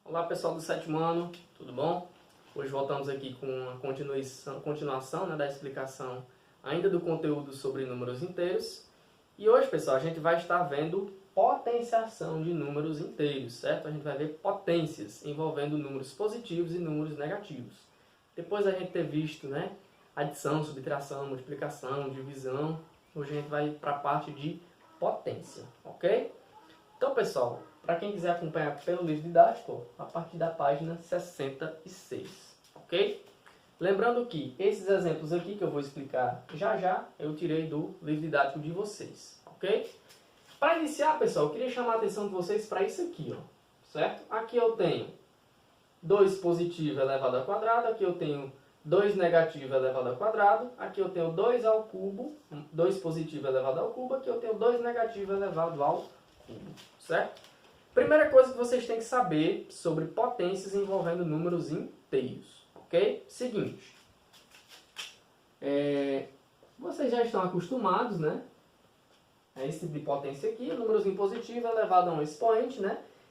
Olá pessoal do sétimo ano, tudo bom? Hoje voltamos aqui com a continuação da explicação ainda do conteúdo sobre números inteiros. E hoje, pessoal, a gente vai estar vendo potenciação de números inteiros, certo? A gente vai ver potências envolvendo números positivos e números negativos. Depois a gente ter visto, adição, subtração, multiplicação, divisão, hoje a gente vai para a parte de potência, ok? Então, pessoal, para quem quiser acompanhar pelo livro didático, a partir da página 66, ok? Lembrando que esses exemplos aqui que eu vou explicar já eu tirei do livro didático de vocês, ok? Para iniciar, pessoal, eu queria chamar a atenção de vocês para isso aqui, ó, certo? Aqui eu tenho 2 positivo elevado ao quadrado, aqui eu tenho 2 negativo elevado ao quadrado, aqui eu tenho 2 ao cubo, 2 positivo elevado ao cubo, aqui eu tenho 2 negativo elevado ao cubo, certo? Primeira coisa que vocês têm que saber sobre potências envolvendo números inteiros, ok? Seguinte, vocês já estão acostumados, a esse tipo de potência aqui, números em positivo elevado a um expoente,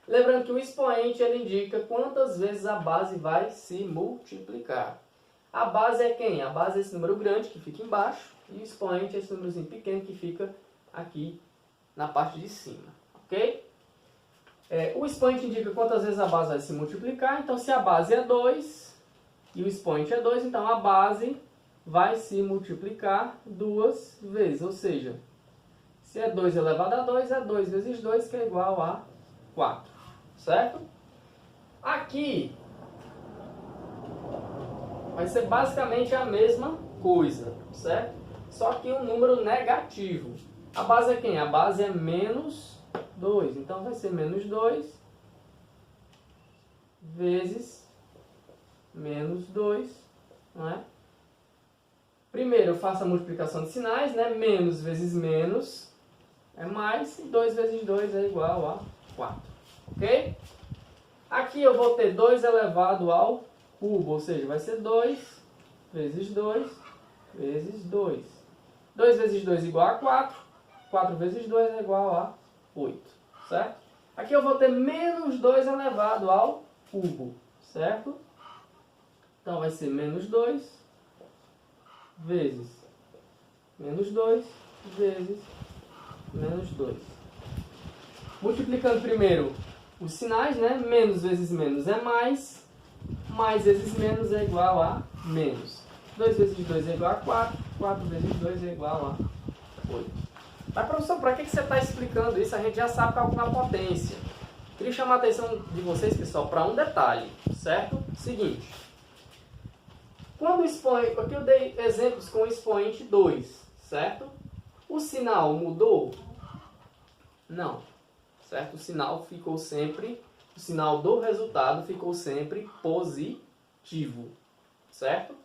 Lembrando que o expoente ele indica quantas vezes a base vai se multiplicar. A base é quem? A base é esse número grande que fica embaixo e o expoente é esse númerozinho pequeno que fica aqui na parte de cima, ok? O expoente indica quantas vezes a base vai se multiplicar, então se a base é 2 e o expoente é 2, então a base vai se multiplicar 2 vezes, ou seja, se é 2 elevado a 2, é 2 vezes 2, que é igual a 4, certo? Aqui vai ser basicamente a mesma coisa, certo? Só que um número negativo. A base é quem? A base é menos 2. Então vai ser menos 2 vezes menos 2. Não é? Primeiro eu faço a multiplicação de sinais. Menos vezes menos é mais. E 2 vezes 2 é igual a 4. Ok? Aqui eu vou ter 2 elevado ao cubo. Ou seja, vai ser 2 vezes 2 vezes 2. 2 vezes 2 é igual a 4. 4 vezes 2 é igual a 8, certo? Aqui eu vou ter menos 2 elevado ao cubo, certo? Então vai ser menos 2 vezes menos 2 vezes menos 2. Multiplicando primeiro os sinais, Menos vezes menos é mais. Mais vezes menos é igual a menos. 2 vezes 2 é igual a 4. 4 vezes 2 é igual a 8. Mas, professor, para que você está explicando isso? A gente já sabe calcular a potência. Queria chamar a atenção de vocês, pessoal, para um detalhe, certo? Seguinte. Quando o expoente... Aqui eu dei exemplos com o expoente 2, certo? O sinal mudou? Não. Certo? O sinal ficou sempre... O sinal do resultado ficou sempre positivo, certo?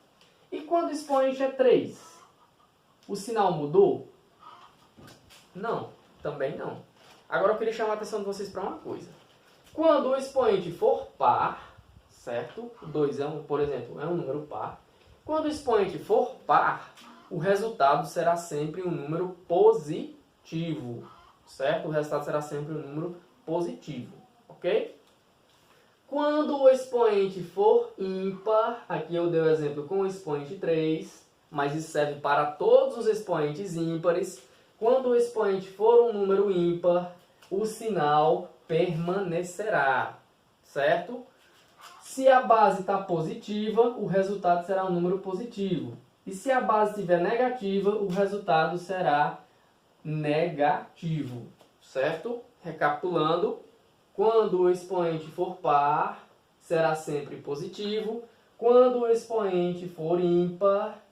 E quando o expoente é 3? O sinal mudou? Não, também não. Agora eu queria chamar a atenção de vocês para uma coisa. Quando o expoente for par, certo? O 2 por exemplo, é um número par. Quando o expoente for par, o resultado será sempre um número positivo, certo? O resultado será sempre um número positivo, ok? Quando o expoente for ímpar, aqui eu dei o exemplo com o expoente 3, mas isso serve para todos os expoentes ímpares. Quando o expoente for um número ímpar, o sinal permanecerá, certo? Se a base está positiva, o resultado será um número positivo. E se a base estiver negativa, o resultado será negativo, certo? Recapitulando, quando o expoente for par, será sempre positivo. Quando o expoente for ímpar,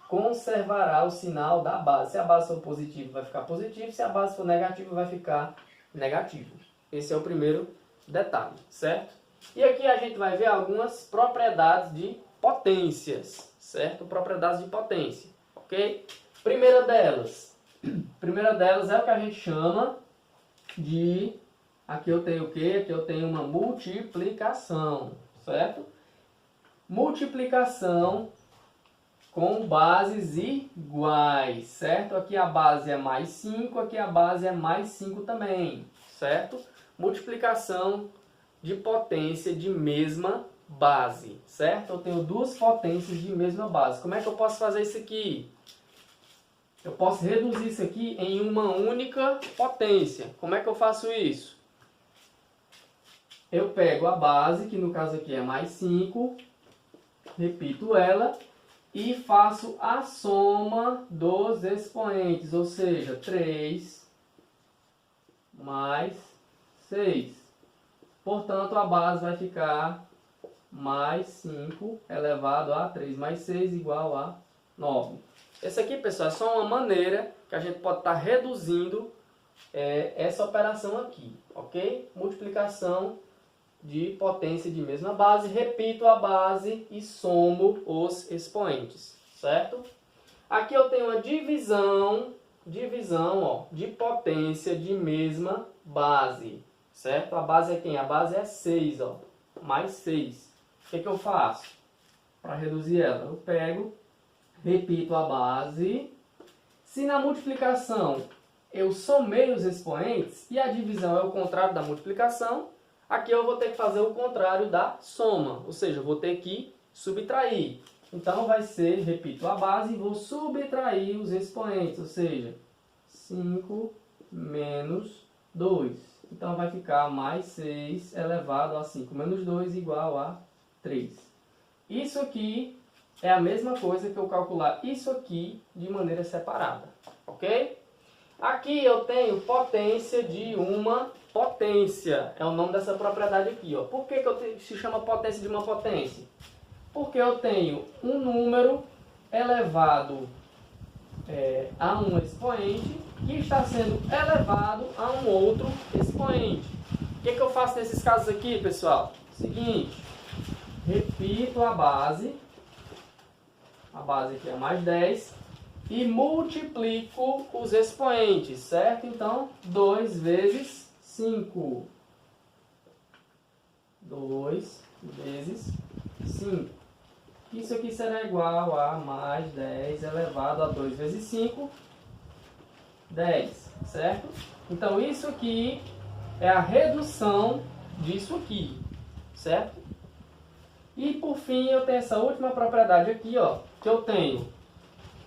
conservará o sinal da base. Se a base for positiva, vai ficar positivo. Se a base for negativa, vai ficar negativo. Esse é o primeiro detalhe, certo? E aqui a gente vai ver algumas propriedades de potências, certo? Propriedades de potência, ok? Primeira delas é o que a gente chama de... Aqui eu tenho o quê? Aqui eu tenho uma multiplicação, certo? Multiplicação com bases iguais, certo? Aqui a base é mais 5, aqui a base é mais 5 também, certo? Multiplicação de potência de mesma base, certo? Eu tenho duas potências de mesma base. Como é que eu posso fazer isso aqui? Eu posso reduzir isso aqui em uma única potência. Como é que eu faço isso? Eu pego a base, que no caso aqui é mais 5, repito ela, e faço a soma dos expoentes, ou seja, 3 mais 6. Portanto, a base vai ficar mais 5 elevado a 3 mais 6 igual a 9. Essa aqui, pessoal, é só uma maneira que a gente pode estar reduzindo essa operação aqui, ok? Multiplicação de potência de mesma base, repito a base e somo os expoentes, certo? Aqui eu tenho uma divisão ó, de potência de mesma base, certo? A base é quem? A base é 6, ó, mais 6. O que eu faço para reduzir ela? Eu pego, repito a base. Se na multiplicação eu somei os expoentes e a divisão é o contrário da multiplicação, aqui eu vou ter que fazer o contrário da soma, ou seja, eu vou ter que subtrair. Então vai ser, repito a base, e vou subtrair os expoentes, ou seja, 5 menos 2. Então vai ficar mais 6 elevado a 5 menos 2 igual a 3. Isso aqui é a mesma coisa que eu calcular isso aqui de maneira separada, ok? Aqui eu tenho potência de uma potência, é o nome dessa propriedade aqui, ó. Por que se chama potência de uma potência? Porque eu tenho um número elevado a um expoente que está sendo elevado a um outro expoente. O que eu faço nesses casos aqui, pessoal? Seguinte, repito a base aqui é mais 10, e multiplico os expoentes, certo? Então, 2 vezes 5. 2 vezes 5. Isso aqui será igual a mais 10 elevado a 2 vezes 5, 10, certo? Então, isso aqui é a redução disso aqui, certo? E, por fim, eu tenho essa última propriedade aqui, ó, que eu tenho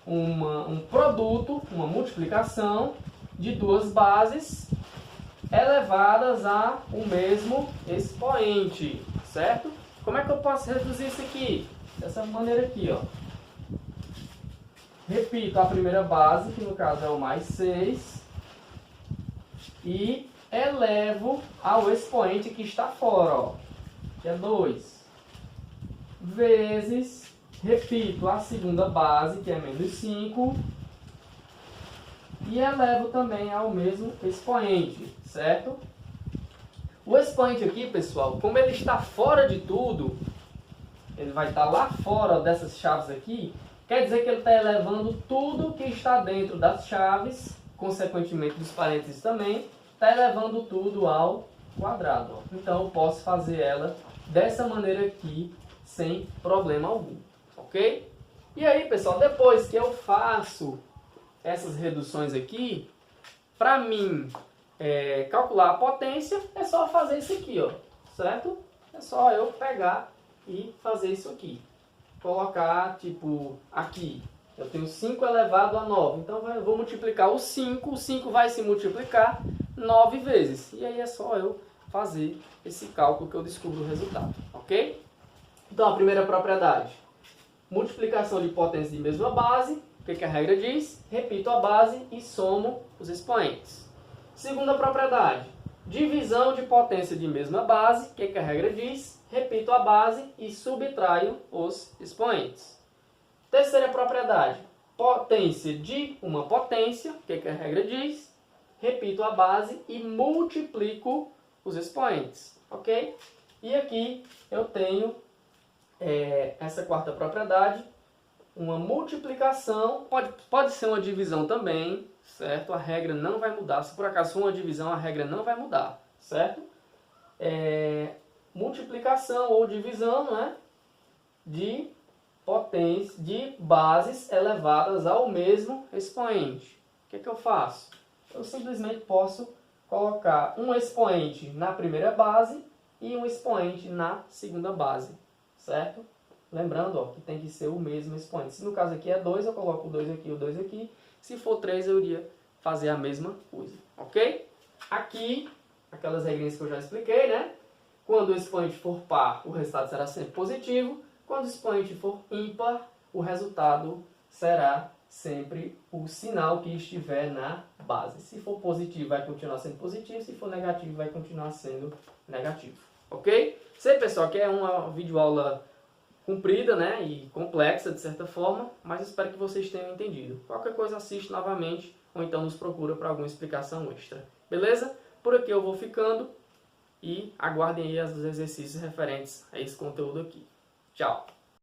um produto, uma multiplicação de duas bases elevadas a um mesmo expoente, certo? Como é que eu posso reduzir isso aqui? Dessa maneira aqui, ó. Repito a primeira base, que no caso é o mais 6, e elevo ao expoente que está fora, ó, que é 2, vezes, repito a segunda base, que é menos 5, e elevo também ao mesmo expoente, certo? O expoente aqui, pessoal, como ele está fora de tudo, ele vai estar lá fora dessas chaves aqui, quer dizer que ele está elevando tudo que está dentro das chaves, consequentemente dos parênteses também, está elevando tudo ao quadrado. Ó. Então eu posso fazer ela dessa maneira aqui, sem problema algum, ok? E aí, pessoal, depois que eu faço essas reduções aqui, para mim calcular a potência, é só fazer isso aqui, ó, certo? É só eu pegar e fazer isso aqui. Colocar, tipo, aqui, eu tenho 5 elevado a 9, então eu vou multiplicar o 5 vai se multiplicar 9 vezes. E aí é só eu fazer esse cálculo que eu descubro o resultado, ok? Então, a primeira propriedade, multiplicação de potências de mesma base. O que a regra diz? Repito a base e somo os expoentes. Segunda propriedade, divisão de potência de mesma base. O que a regra diz? Repito a base e subtraio os expoentes. Terceira propriedade, potência de uma potência. O que a regra diz? Repito a base e multiplico os expoentes. Ok? E aqui eu tenho essa quarta propriedade, uma multiplicação, pode ser uma divisão também, certo? A regra não vai mudar, se por acaso for uma divisão, a regra não vai mudar, certo? Multiplicação ou divisão, né, de potência, de bases elevadas ao mesmo expoente. O que eu faço? Eu simplesmente posso colocar um expoente na primeira base e um expoente na segunda base, certo? Lembrando, ó, que tem que ser o mesmo expoente. Se no caso aqui é 2, eu coloco o 2 aqui e o 2 aqui. Se for 3, eu iria fazer a mesma coisa, ok? Aqui, aquelas regrinhas que eu já expliquei, né? Quando o expoente for par, o resultado será sempre positivo. Quando o expoente for ímpar, o resultado será sempre o sinal que estiver na base. Se for positivo, vai continuar sendo positivo. Se for negativo, vai continuar sendo negativo. Ok? Sei, pessoal, que é uma videoaula comprida, né, e complexa de certa forma, mas espero que vocês tenham entendido. Qualquer coisa assiste novamente ou então nos procura para alguma explicação extra. Beleza? Por aqui eu vou ficando e aguardem aí os exercícios referentes a esse conteúdo aqui. Tchau!